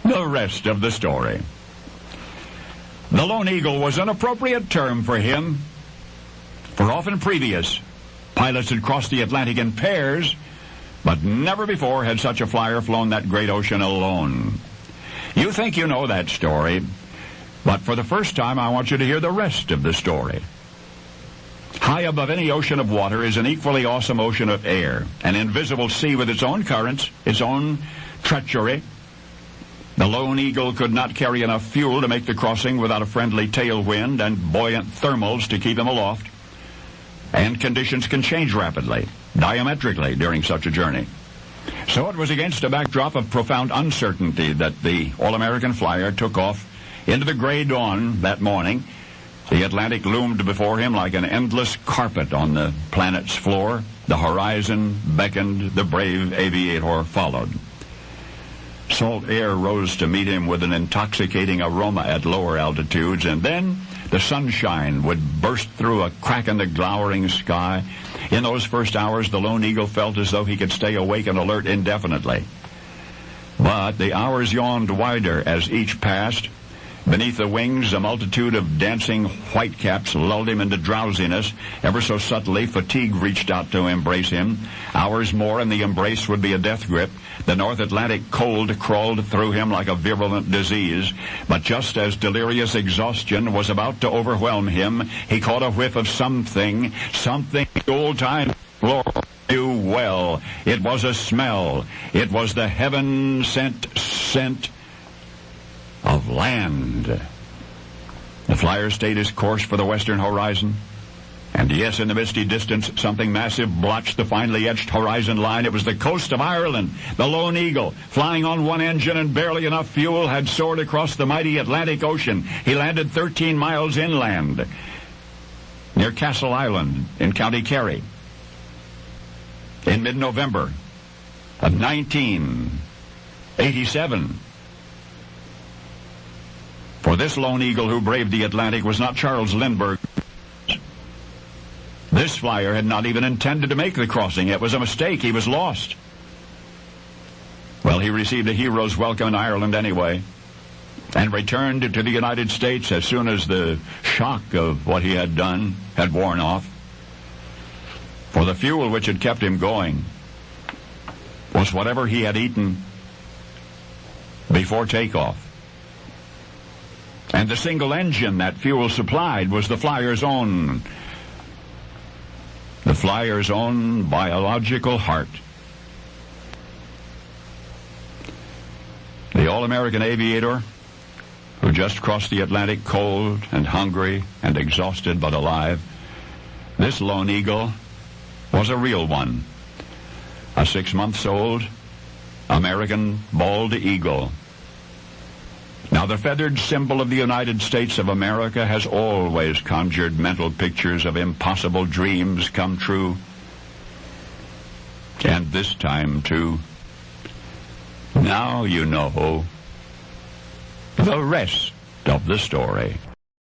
The rest of the story. The Lone Eagle was an appropriate term for him, for often previous, pilots had crossed the Atlantic in pairs, but never before had such a flyer flown that great ocean alone. You think you know that story, but for the first time I want you to hear the rest of the story. High above any ocean of water is an equally awesome ocean of air, an invisible sea with its own currents, its own treachery. The Lone Eagle could not carry enough fuel to make the crossing without a friendly tailwind and buoyant thermals to keep him aloft. And conditions can change rapidly, diametrically, during such a journey. So it was against a backdrop of profound uncertainty that the all-American flyer took off into the gray dawn that morning. The Atlantic loomed before him like an endless carpet on the planet's floor. The horizon beckoned, the brave aviator followed. Salt air rose to meet him with an intoxicating aroma at lower altitudes, and then the sunshine would burst through a crack in the glowering sky. In those first hours, the Lone Eagle felt as though he could stay awake and alert indefinitely. But the hours yawned wider as each passed. Beneath the wings, a multitude of dancing whitecaps lulled him into drowsiness. Ever so subtly, fatigue reached out to embrace him. Hours more and the embrace would be a death grip. The North Atlantic cold crawled through him like a virulent disease. But just as delirious exhaustion was about to overwhelm him, he caught a whiff of something the old-time explorer knew well. It was a smell. It was the heaven-sent scent of land. The flyer stayed his course for the western horizon. And yes, in the misty distance, something massive blotched the finely etched horizon line. It was the coast of Ireland. The Lone Eagle, flying on one engine and barely enough fuel, had soared across the mighty Atlantic Ocean. He landed 13 miles inland, near Castle Island in County Kerry, in mid-November of 1987. For this Lone Eagle who braved the Atlantic was not Charles Lindbergh. This flyer had not even intended to make the crossing. It was a mistake. He was lost. Well, he received a hero's welcome in Ireland anyway, and returned to the United States as soon as the shock of what he had done had worn off. For the fuel which had kept him going was whatever he had eaten before takeoff. And the single engine that fuel supplied was the flyer's own biological heart. The all-American aviator who just crossed the Atlantic cold and hungry and exhausted but alive, this Lone Eagle was a real one. A 6-month-old American bald eagle. Now, the feathered symbol of the United States of America has always conjured mental pictures of impossible dreams come true. And this time, too. Now you know the rest of the story.